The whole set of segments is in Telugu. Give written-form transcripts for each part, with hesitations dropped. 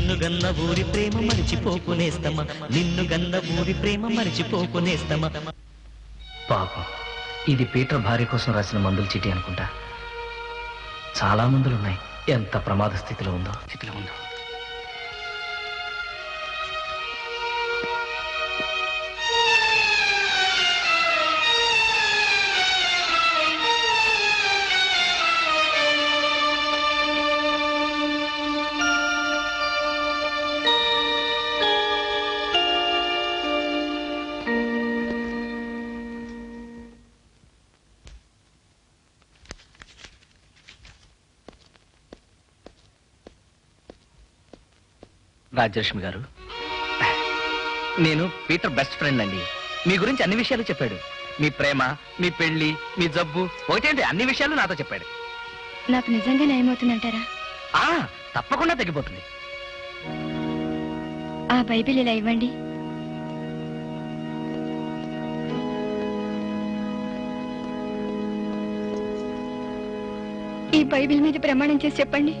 నిన్ను గన్న ఊరి ప్రేమ మరిచిపోకునేస్తమా, నిన్ను గన్న ఊరి ప్రేమ మరిచిపోకునేస్తమా. పాపం, ఇది పీటర్ భార్య కోసం రాసిన మందుల చీటీ అనుకుంటా. చాలా మందులున్నాయి. ఎంత ప్రమాద స్థితిలో ఉందో. రాజలక్ష్మి గారు, నేను పీటర్ బెస్ట్ ఫ్రెండ్ అండి. మీ గురించి అన్ని విషయాలు చెప్పాడు. మీ ప్రేమ, మీ పెళ్లి, మీ జబ్బు, ఒకటేంటి అన్ని విషయాలు నాతో చెప్పాడు. నాకు నిజంగా నయమవుతుందంటారా? తప్పకుండా తగ్గిపోతుంది. ఆ బైబిల్ ఇలా ఇవ్వండి. ఈ బైబిల్ మీద ప్రమాణం చేసి చెప్పండి.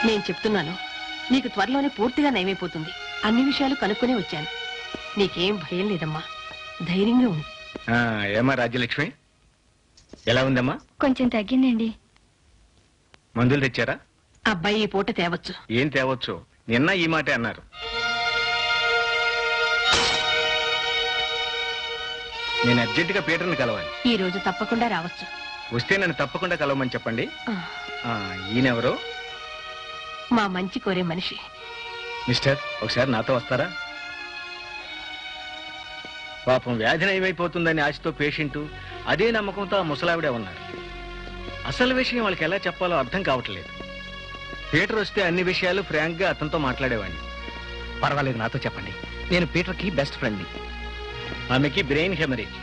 నేను చెప్తున్నాను, నీకు త్వరలోనే పూర్తిగా నయమైపోతుంది. అన్ని విషయాలు కనుక్కునే వచ్చాను. నీకేం భయం లేదమ్మా, ధైర్యంగా ఉంది. ఏమా రాజ్యలక్ష్మి, ఎలా ఉందమ్మా? కొంచెం తగ్గిందండి. మందులు తెచ్చారా? అబ్బాయి ఈ పూట తేవచ్చు. ఏం తేవచ్చు? నిన్న ఈ మాటే అన్నారు. నేను అర్జెంటుగా పీటర్ని కలవాలి. ఈ రోజు తప్పకుండా రావచ్చు. వస్తే నన్ను తప్పకుండా కలవమని చెప్పండి. ఈయనెవరో? మా మంచి కోరే మనిషి. మిస్టర్, ఒకసారి నాతో వస్తారా? పాపం వ్యాధి నయమైపోతుందని ఆశతో పేషెంట్, అదే నమ్మకంతో ఆ ముసలావిడే ఉన్నారు. అసలు విషయం వాళ్ళకి ఎలా చెప్పాలో అర్థం కావట్లేదు. పీటర్ వస్తే అన్ని విషయాలు ఫ్రాంక్ గా అతనితో మాట్లాడేవాడిని. పర్వాలేదు, నాతో చెప్పండి. నేను పీటర్కి బెస్ట్ ఫ్రెండ్ని. ఆమెకి బ్రెయిన్ హెమరేజ్,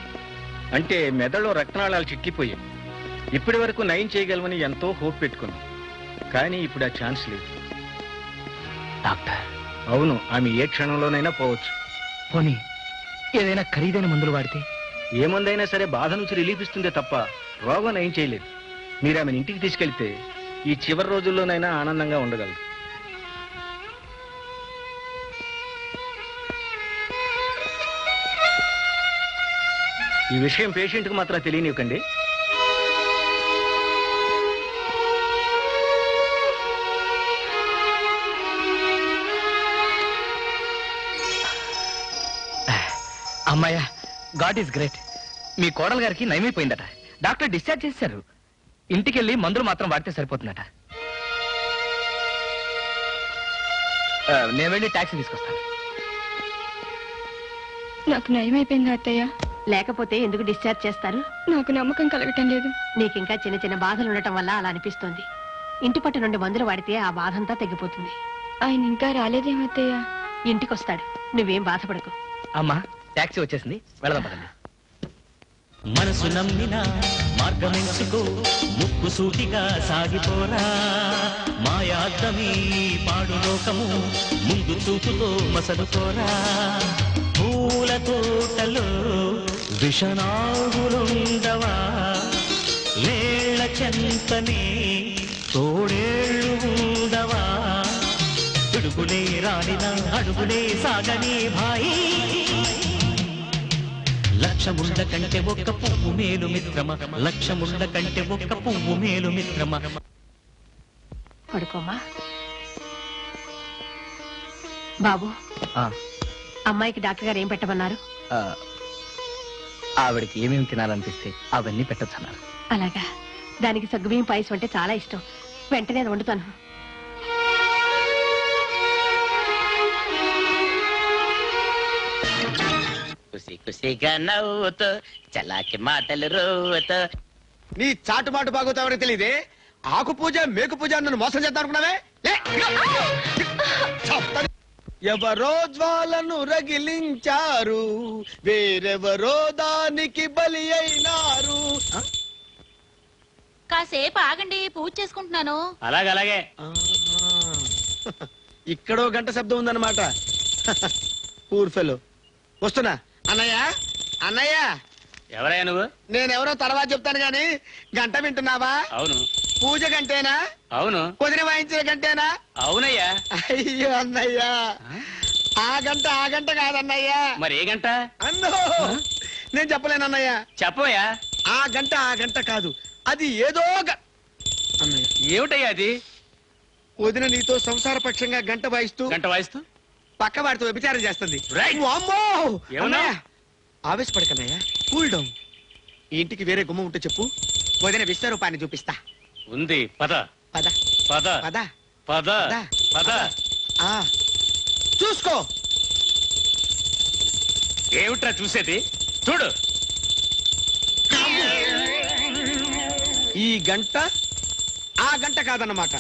అంటే మెదడులో రక్తనాళాలు చిక్కిపోయాయి. ఇప్పటి వరకు నయం చేయగలమని ఎంతో హోప్ పెట్టుకున్నాం, కానీ ఇప్పుడు ఆ ఛాన్స్ లేదు. డాక్టర్? అవును, ఆమె ఏ క్షణంలోనైనా పోవచ్చు. పోనీ ఏదైనా ఖరీదైన మందులు వాడితే? ఏ మందైనా సరే బాధ నుంచి రిలీఫ్ ఇస్తుందే తప్ప రోగం నయం చేయలేదు. మీరు ఆమెను ఇంటికి తీసుకెళ్తే ఈ చివరి రోజుల్లోనైనా ఆనందంగా ఉండగలరు. ఈ విషయం పేషెంట్కి మాత్రం తెలియనివ్వకండి. అమ్మాయ్యా, గాడ్ ఈజ్ గ్రేట్. మీ కోడలు గారికి నయమైపోయిందట. డాక్టర్ డిశ్చార్జ్ చేశారు. ఇంటికెళ్ళి మందులు మాత్రం వాడితే సరిపోతుందట. నేను వెళ్ళి టాక్సీ తీసుకొస్తాను. నాకు నయమైపోయింది అత్తయ్య. లేకపోతే ఎందుకు డిశ్చార్జ్ చేస్తారు? నాకు నమ్మకం కలగటం లేదు. నీకింకా చిన్న చిన్న బాధలు ఉండటం వల్ల అలా అనిపిస్తోంది. ఇంటి పట్టు నుండి మందులు వాడితే ఆ బాధంతా తగ్గిపోతుంది. ఆయన ఇంకా రాలేదేమత్తయ్య? ఇంటికొస్తాడు, నువ్వేం బాధపడకు. అమ్మా, టాక్సీ వచ్చేసింది, వెళదాం పదండి. మనసు నమ్మిన మార్గమెంచుకో, ముక్కు సూటిగా సాగిపోరా. మాయాద్దమీ పాడు లోకము, ముందు చూపుతో మసలుకోరా. పూల తోటలో విషనాగులుండవా, వేళ చెంతనే తోడేళ్ళు ఉండవా. పిడుగులే రాలిన అడుగులే సాగని భాయి, లక్షముండ కంటే ఒక్క పువ్వు మేలు మిత్రమ, లక్షముండ కంటే ఒక్క పువ్వు మేలు మిత్రమ. పడుకోమా బాబు. అమ్మాయికి డాక్టర్ గారు ఏం పెట్టమన్నారు? ఆవిడకి ఏమేమి తినాలనిపిస్తే అవన్నీ పెట్టొచ్చన్నారు. అలాగా, దానికి సగ్గుబియ్యం పాయసం అంటే చాలా ఇష్టం. వెంటనే అది వండుతాను. కుసి కుసిగా నవ్వుతూ చలాకి మాటలు రోవుతూ. నీ చాటు మాటు బాగోతా ఎవరికి తెలియదే. ఆకు పూజ మేకు పూజ నన్ను మోసం చేద్దాం అనుకున్నావే. ఎవరో జ్వాలను రగిలించారు, వేరెవరో దానికి బలి అయినారు. కాసేపు ఆగండి, పూజ చేసుకుంటున్నాను. అలాగే ఇక్కడో గంట శబ్దం ఉందన్నమాట. Poor fellow. వస్తున్నా. అన్నయ్య అన్నయ్య, ఎవరయ్యా నువ్వు? నేనెవరో తర్వాత చెప్తాను గాని గంట వింటున్నావా? అవును. పూజ గంటేనా? అవును. కుదిరి వాయించిన గంటేనా? అవునయ్యా. అయ్యో అన్నయ్యా, ఆ గంట కాదన్నయ్యా. మరి ఏ గంట? అన్నో నేను చెప్పలేనన్నయ్యా. చెప్పవయ్యా. ఆ గంట కాదు, అది ఏదో అన్నయ్య. ఏమిటయ్యా అది? వదిన నీతో సంసార పక్షంగా గంట వాయిస్తూ పక్క వాడితో వ్యభిచారం చేస్తుంది. రైట్. అమ్మో! ఏమన్నా? అన్నయ్య, ఆవేశపడకన్నయ్యా, కూల్ డౌన్. ఇంటికి వేరే గుమ్మ ఉంటే చెప్పు, వదిన విశ్వరూపాన్ని చూపిస్తా. ఉంది. పద పద పద పద పద పద. పద. ఆ చూసుకో. ఏమిట్రా చూసేది? చూడు. ఈ గంట ఆ గంట కాదన్నమాట.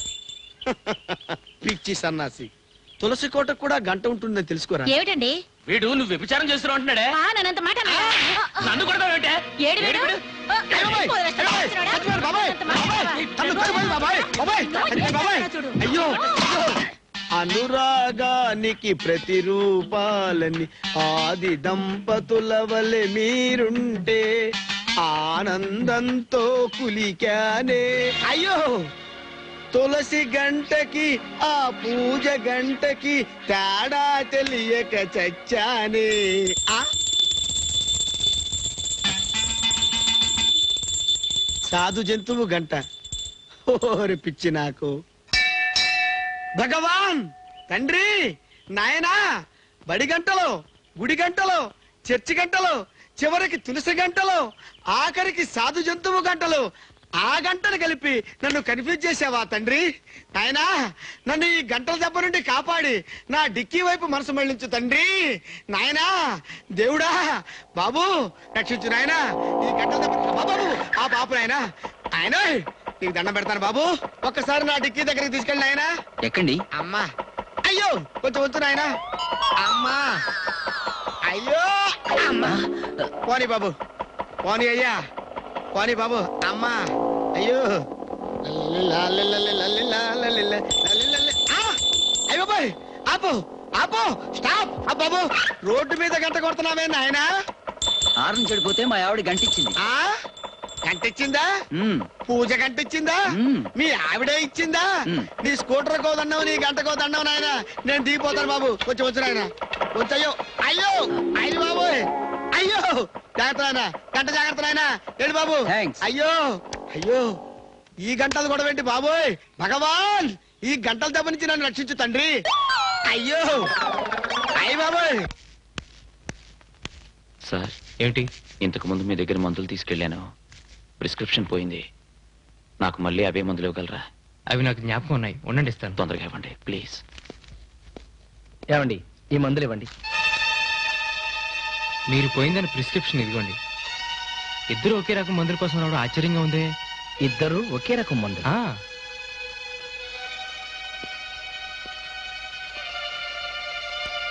పిచ్చి సన్నాసి, తులసి కోటకు కూడా గంట ఉంటుందని తెలుసుకోరా? ఏమిటండి? వీడు నువ్వు వ్యభిచారం చేస్తున్నావు అంటున్నాడే. నన్నంత మాట నన్ను కొడతావేంటే? ఏడు వీడు? అయ్యో, అనురాగానికి ప్రతిరూపాలని ఆది దంపతుల వలె మీరుంటే ఆనందంతో కులికానే. అయ్యో, తులసి గంటకి ఆ పూజ గంటకి తేడా తెలియక చచ్చానే. సాధు జంతువు గంట. ఓరి పిచ్చి నాకు. భగవాన్, తండ్రి, నాయనా, బడి గంటలో, గుడి గంటలో, చర్చి గంటలో, చివరికి తులసి గంటలో, ఆఖరికి సాధు జంతువు గంటలు, ఆ గంటను కలిపి నన్ను కన్ఫ్యూజ్ చేసావా తండ్రి? నాయనా, నన్ను ఈ గంటల దెబ్బ నుండి కాపాడి నా డిక్కీ వైపు మనసు మళ్ళించు తండ్రి. నాయనా, దేవుడా, బాబు రక్షించు నాయనా. ఈ గంటల దెబ్బ బాబు, ఆ బాబు నాయనా. ఆయన నీకు దండం పెడతాను బాబు, ఒక్కసారి నా డిక్కీ దగ్గరికి తీసుకెళ్ళి నాయనా. ఎక్కండి. అమ్మా, అయ్యో కొంచెం వచ్చు నాయనా. అమ్మా, అయ్యో, అమ్మా. పోనీ బాబు, పోనీ అయ్యా, పోనీ బాబు. అమ్మా, అయ్యో. అయ్యో బాయ్, ఆపు ఆపు, స్టాప్. బాబు, రోడ్డు మీద గంట కొడుతున్నావే నాయనా? ఆరం చెడిపోతే మా ఆవిడ గంటిచ్చింది. గంట ఇచ్చిందా? పూజ గంట ఇచ్చిందా? మీ ఆవిడే ఇచ్చిందా? నీ స్కూటర్ కోదన్నావు, నీ గంట కోదన్నావు నాయన. నేను దిగిపోతాను బాబు, కొంచెం వచ్చు నాయన. కొంచెం అయ్యో అయ్యో అయ్యి బాబు, అయ్యో జాగ్రత్త నాయన, గంట జాగ్రత్త నాయన. ఏంటి బాబు? అయ్యో అయ్యో, ఈ గంటలు కూడా ఏంటి బాబోయ్? భగవాన్, ఈ గంటల దెబ్బ నుంచి నన్ను రక్షించు తండ్రి. అయ్యో అయ్యి బాబోయ్. సార్, ఏమిటి? ఇంతకు ముందు మీ దగ్గర మందులు తీసుకెళ్లాను, ప్రిస్క్రిప్షన్ పోయింది. నాకు మళ్ళీ అవే మందులు ఇవ్వగలరా? అవి నాకు జ్ఞాపకం ఉన్నాయి, ఉండండి ఇస్తాను. తొందరగా ఇవ్వండి ప్లీజ్. ఏమండి, ఈ మందులు ఇవ్వండి. మీరు పోయిందని ప్రిస్క్రిప్షన్ ఇదిగోండి. ఇద్దరు ఒకే రకం మందుల కోసం రావడం ఆశ్చర్యంగా ఉంది. ఇద్దరు ఒకే రకం మందు?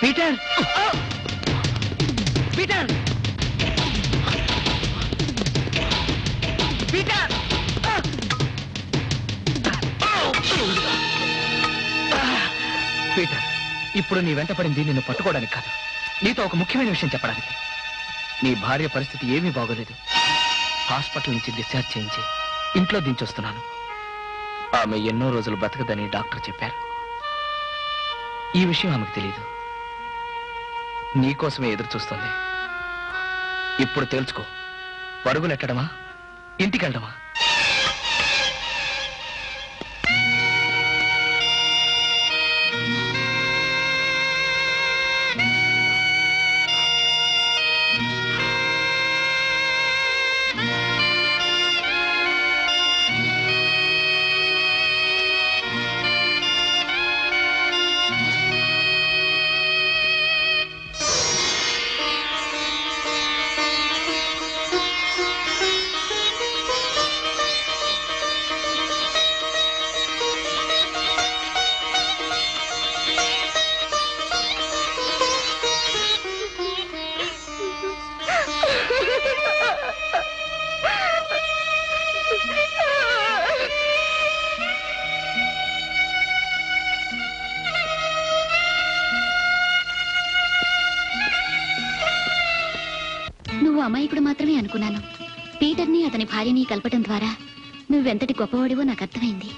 Peter, Peter, Peter. పీటర్, ఇప్పుడు నీ వెంట పడింది నిన్ను పట్టుకోవడానికి కాదు, నీతో ఒక ముఖ్యమైన విషయం చెప్పడానికి. నీ భార్య పరిస్థితి ఏమీ బాగోలేదు. హాస్పిటల్ నుంచి డిశ్చార్జ్ చేయించి ఇంట్లో దించొస్తున్నాను. ఆమె ఎన్నో రోజులు బ్రతకదని డాక్టర్ చెప్పారు. ఈ విషయం ఆమెకు తెలియదు. నీకోసమే ఎదురు చూస్తుంది. ఇప్పుడు తేల్చుకో, పరుగులెట్టడమా, ఇంటికెళ్ళడమా? అమాయకుడు మాత్రమే అనుకున్నాను. పీటర్ని అతని భార్యని కలపటం ద్వారా నువ్వెంతటి గొప్పవాడివో నాకు అర్థమైంది.